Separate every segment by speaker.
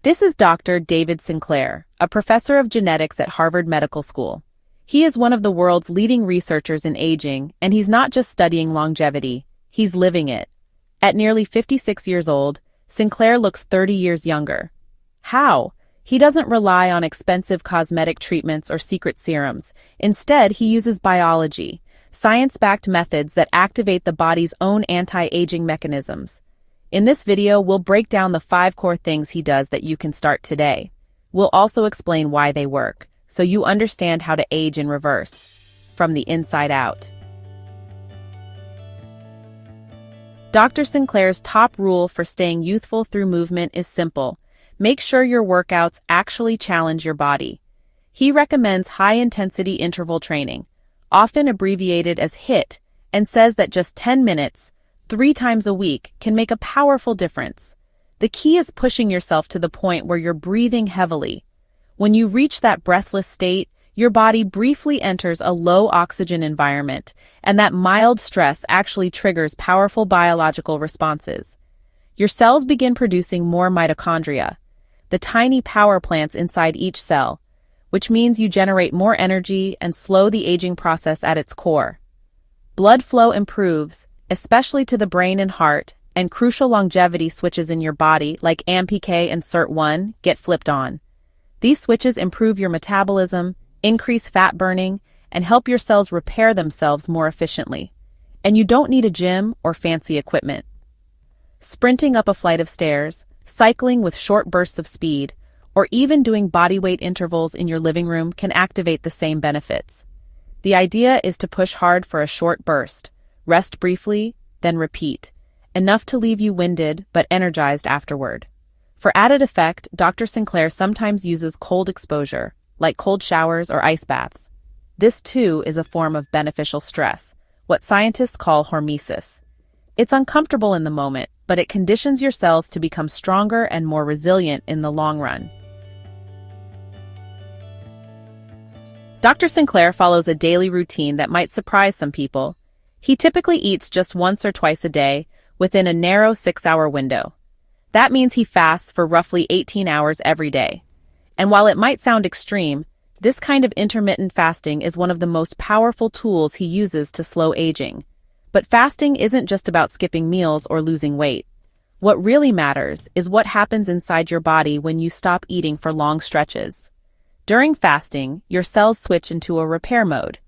Speaker 1: This is Dr. David Sinclair, a professor of genetics at Harvard Medical School. He is one of the world's leading researchers in aging, and he's not just studying longevity, he's living it. At nearly 56 years old, Sinclair looks 30 years younger. How? He doesn't rely on expensive cosmetic treatments or secret serums. Instead, he uses biology, science-backed methods that activate the body's own anti-aging mechanisms. In this video, we'll break down the 5 core things he does that you can start today. We'll also explain why they work, so you understand how to age in reverse, from the inside out. Dr. Sinclair's top rule for staying youthful through movement is simple. Make sure your workouts actually challenge your body. He recommends high-intensity interval training, often abbreviated as HIIT, and says that just 10 minutes, 3 times a week, can make a powerful difference. The key is pushing yourself to the point where you're breathing heavily. When you reach that breathless state, your body briefly enters a low-oxygen environment, and that mild stress actually triggers powerful biological responses. Your cells begin producing more mitochondria, the tiny power plants inside each cell, which means you generate more energy and slow the aging process at its core. Blood flow improves, especially to the brain and heart, and crucial longevity switches in your body, like AMPK and SIRT1, get flipped on. These switches improve your metabolism, increase fat burning, and help your cells repair themselves more efficiently. And you don't need a gym or fancy equipment. Sprinting up a flight of stairs, cycling with short bursts of speed, or even doing bodyweight intervals in your living room can activate the same benefits. The idea is to push hard for a short burst, rest briefly, then repeat, enough to leave you winded but energized afterward. For added effect, Dr. Sinclair sometimes uses cold exposure, like cold showers or ice baths. This too is a form of beneficial stress, what scientists call hormesis. It's uncomfortable in the moment, but it conditions your cells to become stronger and more resilient in the long run. Dr. Sinclair follows a daily routine that might surprise some people. He typically eats just once or twice a day, within a narrow 6-hour window. That means he fasts for roughly 18 hours every day. And while it might sound extreme, this kind of intermittent fasting is one of the most powerful tools he uses to slow aging. But fasting isn't just about skipping meals or losing weight. What really matters is what happens inside your body when you stop eating for long stretches. During fasting, your cells switch into a repair mode.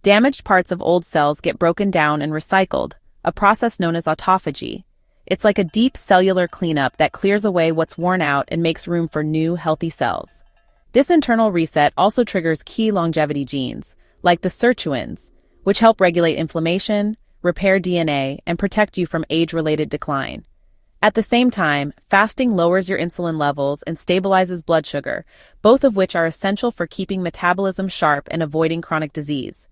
Speaker 1: Damaged parts of old cells get broken down and recycled, a process known as autophagy. It's like a deep cellular cleanup that clears away what's worn out and makes room for new, healthy cells. This internal reset also triggers key longevity genes, like the sirtuins, which help regulate inflammation, repair DNA, and protect you from age-related decline. At the same time, fasting lowers your insulin levels and stabilizes blood sugar, both of which are essential for keeping metabolism sharp and avoiding chronic disease.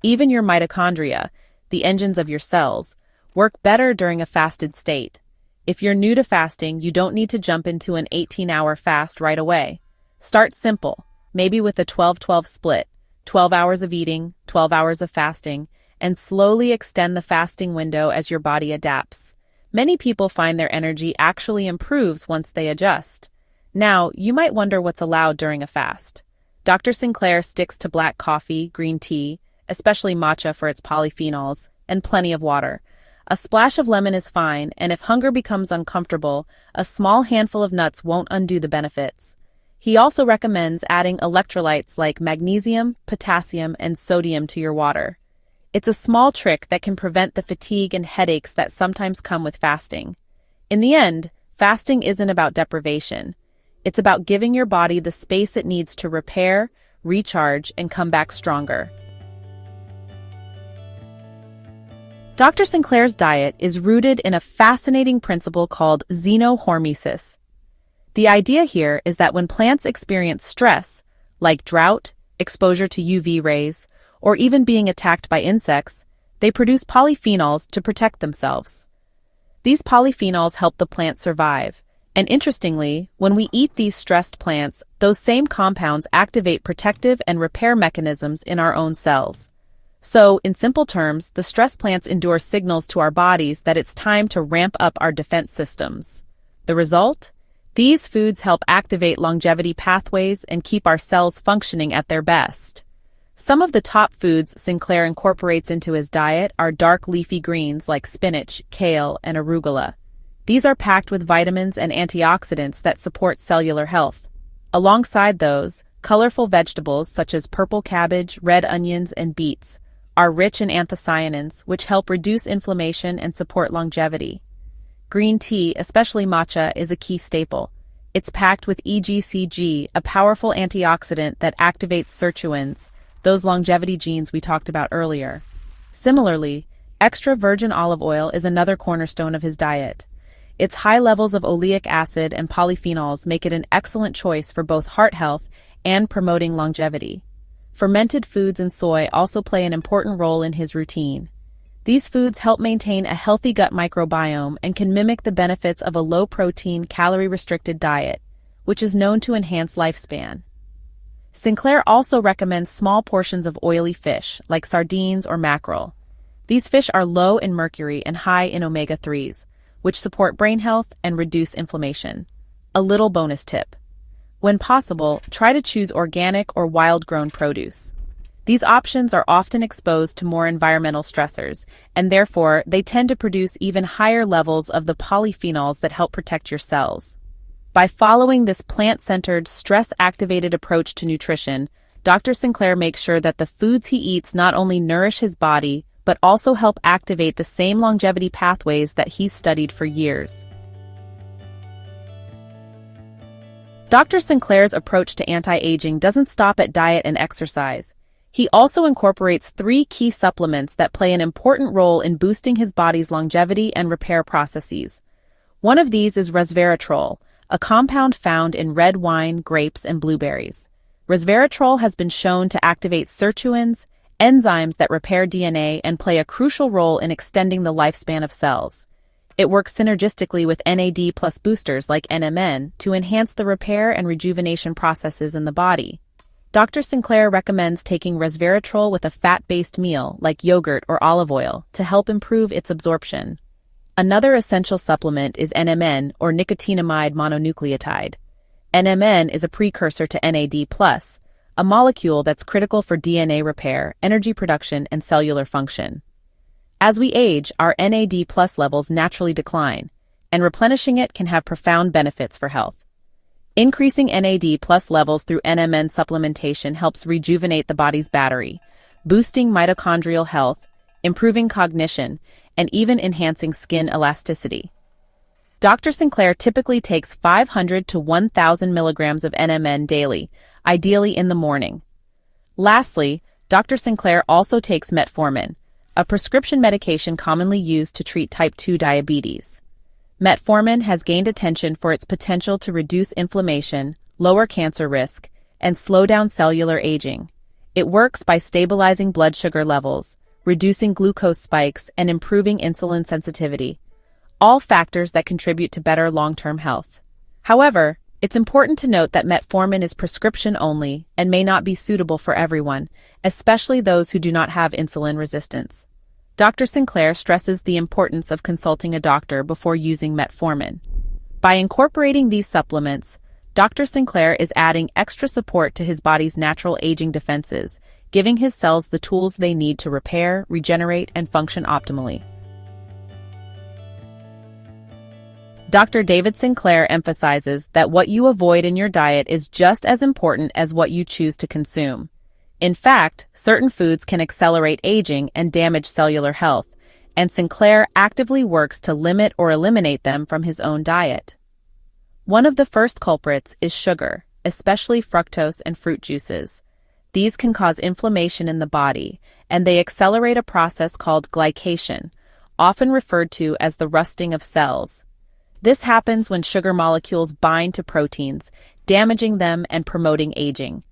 Speaker 1: Even your mitochondria, the engines of your cells, work better during a fasted state. If you're new to fasting, you don't need to jump into an 18-hour fast right away. Start simple, maybe with a 12-12 split, 12 hours of eating, 12 hours of fasting, and slowly extend the fasting window as your body adapts. Many people find their energy actually improves once they adjust. Now, you might wonder what's allowed during a fast. Dr. Sinclair sticks to black coffee, green tea, especially matcha for its polyphenols, and plenty of water. A splash of lemon is fine, and if hunger becomes uncomfortable, a small handful of nuts won't undo the benefits. He also recommends adding electrolytes like magnesium, potassium, and sodium to your water. It's a small trick that can prevent the fatigue and headaches that sometimes come with fasting. In the end, fasting isn't about deprivation. It's about giving your body the space it needs to repair, recharge, and come back stronger. Dr. Sinclair's diet is rooted in a fascinating principle called Xenohormesis. The idea here is that when plants experience stress, like drought, exposure to UV rays, or even being attacked by insects, they produce polyphenols to protect themselves. These polyphenols help the plant survive, and interestingly, when we eat these stressed plants, those same compounds activate protective and repair mechanisms in our own cells. So, in simple terms, the stress plants endure signals to our bodies that it's time to ramp up our defense systems. The result? These foods help activate longevity pathways and keep our cells functioning at their best. Some of the top foods Sinclair incorporates into his diet are dark leafy greens like spinach, kale, and arugula. These are packed with vitamins and antioxidants that support cellular health. Alongside those, colorful vegetables such as purple cabbage, red onions, and beets are rich in anthocyanins, which help reduce inflammation and support longevity. Green tea, especially matcha, is a key staple. It's packed with EGCG, a powerful antioxidant that activates sirtuins, those longevity genes we talked about earlier. Similarly, extra virgin olive oil is another cornerstone of his diet. Its high levels of oleic acid and polyphenols make it an excellent choice for both heart health and promoting longevity. Fermented foods and soy also play an important role in his routine. These foods help maintain a healthy gut microbiome and can mimic the benefits of a low-protein, calorie-restricted diet, which is known to enhance lifespan. Sinclair also recommends small portions of oily fish, like sardines or mackerel. These fish are low in mercury and high in omega-3s, which support brain health and reduce inflammation. A little bonus tip. When possible, try to choose organic or wild-grown produce. These options are often exposed to more environmental stressors, and therefore they tend to produce even higher levels of the polyphenols that help protect your cells. By following this plant-centered, stress-activated approach to nutrition, Dr. Sinclair makes sure that the foods he eats not only nourish his body, but also help activate the same longevity pathways that he's studied for years. Dr. Sinclair's approach to anti-aging doesn't stop at diet and exercise. He also incorporates 3 key supplements that play an important role in boosting his body's longevity and repair processes. One of these is resveratrol, a compound found in red wine, grapes, and blueberries. Resveratrol has been shown to activate sirtuins, enzymes that repair DNA and play a crucial role in extending the lifespan of cells. It works synergistically with NAD+ boosters like NMN to enhance the repair and rejuvenation processes in the body. Dr. Sinclair recommends taking resveratrol with a fat-based meal like yogurt or olive oil to help improve its absorption. Another essential supplement is NMN, or nicotinamide mononucleotide. NMN is a precursor to NAD+, a molecule that's critical for DNA repair, energy production, and cellular function. As we age, our NAD+ levels naturally decline, and replenishing it can have profound benefits for health. Increasing NAD+ levels through NMN supplementation helps rejuvenate the body's battery, boosting mitochondrial health, improving cognition, and even enhancing skin elasticity. Dr. Sinclair typically takes 500 to 1,000 milligrams of NMN daily, ideally in the morning. Lastly, Dr. Sinclair also takes metformin, a prescription medication commonly used to treat type 2 diabetes. Metformin has gained attention for its potential to reduce inflammation, lower cancer risk, and slow down cellular aging. It works by stabilizing blood sugar levels, reducing glucose spikes, and improving insulin sensitivity, all factors that contribute to better long-term health. However, it's important to note that metformin is prescription only and may not be suitable for everyone, especially those who do not have insulin resistance. Dr. Sinclair stresses the importance of consulting a doctor before using metformin. By incorporating these supplements, Dr. Sinclair is adding extra support to his body's natural aging defenses, giving his cells the tools they need to repair, regenerate, and function optimally. Dr. David Sinclair emphasizes that what you avoid in your diet is just as important as what you choose to consume. In fact, certain foods can accelerate aging and damage cellular health, and Sinclair actively works to limit or eliminate them from his own diet. One of the first culprits is sugar, especially fructose and fruit juices. These can cause inflammation in the body, and they accelerate a process called glycation, often referred to as the rusting of cells. This happens when sugar molecules bind to proteins, damaging them and promoting aging.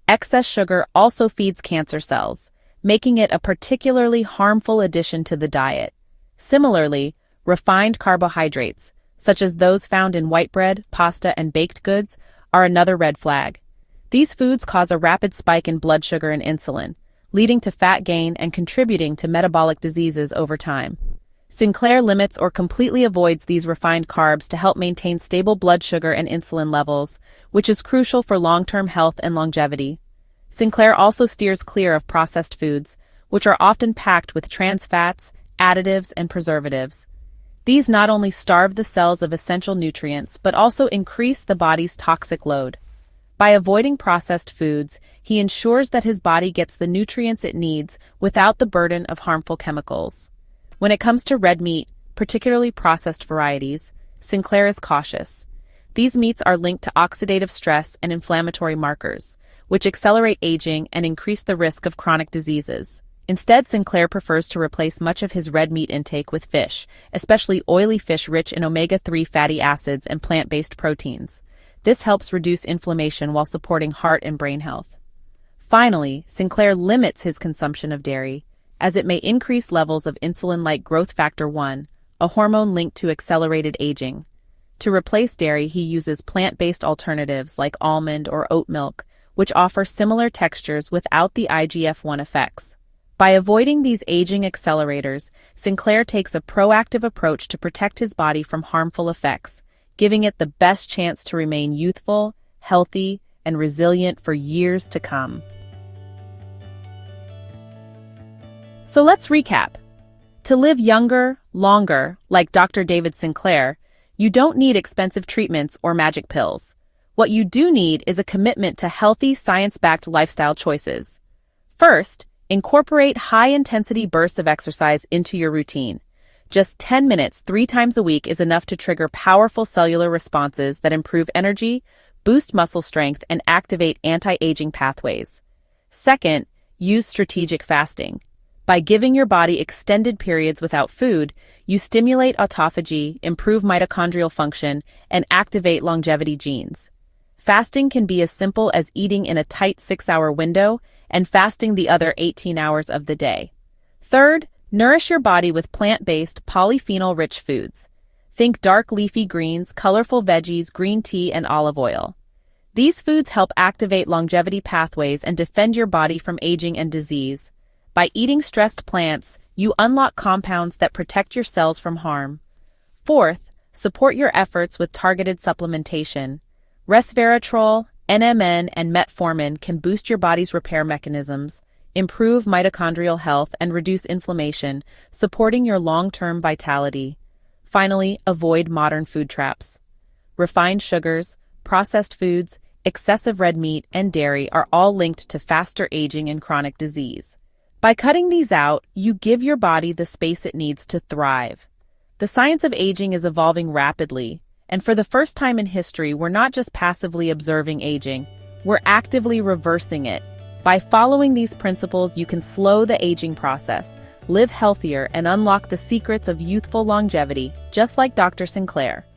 Speaker 1: Excess sugar also feeds cancer cells, making it a particularly harmful addition to the diet. Similarly, refined carbohydrates, such as those found in white bread, pasta, and baked goods, are another red flag. These foods cause a rapid spike in blood sugar and insulin, leading to fat gain and contributing to metabolic diseases over time. Sinclair limits or completely avoids these refined carbs to help maintain stable blood sugar and insulin levels, which is crucial for long-term health and longevity. Sinclair also steers clear of processed foods, which are often packed with trans fats, additives, and preservatives. These not only starve the cells of essential nutrients but also increase the body's toxic load. By avoiding processed foods, he ensures that his body gets the nutrients it needs without the burden of harmful chemicals. When it comes to red meat, particularly processed varieties, Sinclair is cautious. These meats are linked to oxidative stress and inflammatory markers, which accelerate aging and increase the risk of chronic diseases. Instead, Sinclair prefers to replace much of his red meat intake with fish, especially oily fish rich in omega-3 fatty acids and plant-based proteins. This helps reduce inflammation while supporting heart and brain health. Finally, Sinclair limits his consumption of dairy, as it may increase levels of insulin-like growth factor 1, a hormone linked to accelerated aging. To replace dairy, he uses plant-based alternatives like almond or oat milk, which offer similar textures without the IGF-1 effects. By avoiding these aging accelerators, Sinclair takes a proactive approach to protect his body from harmful effects, giving it the best chance to remain youthful, healthy, and resilient for years to come. So let's recap. To live younger, longer, like Dr. David Sinclair, you don't need expensive treatments or magic pills. What you do need is a commitment to healthy, science-backed lifestyle choices. First, incorporate high-intensity bursts of exercise into your routine. Just 10 minutes 3 times a week is enough to trigger powerful cellular responses that improve energy, boost muscle strength, and activate anti-aging pathways. Second, use strategic fasting. By giving your body extended periods without food, you stimulate autophagy, improve mitochondrial function, and activate longevity genes. Fasting can be as simple as eating in a tight 6-hour window and fasting the other 18 hours of the day. Third, nourish your body with plant-based, polyphenol-rich foods. Think dark leafy greens, colorful veggies, green tea, and olive oil. These foods help activate longevity pathways and defend your body from aging and disease. By eating stressed plants, you unlock compounds that protect your cells from harm. Fourth, support your efforts with targeted supplementation. Resveratrol, NMN, and metformin can boost your body's repair mechanisms, improve mitochondrial health, and reduce inflammation, supporting your long-term vitality. Finally, avoid modern food traps. Refined sugars, processed foods, excessive red meat, and dairy are all linked to faster aging and chronic disease. By cutting these out, you give your body the space it needs to thrive. The science of aging is evolving rapidly, and for the first time in history, we're not just passively observing aging, we're actively reversing it. By following these principles, you can slow the aging process, live healthier, and unlock the secrets of youthful longevity, just like Dr. Sinclair.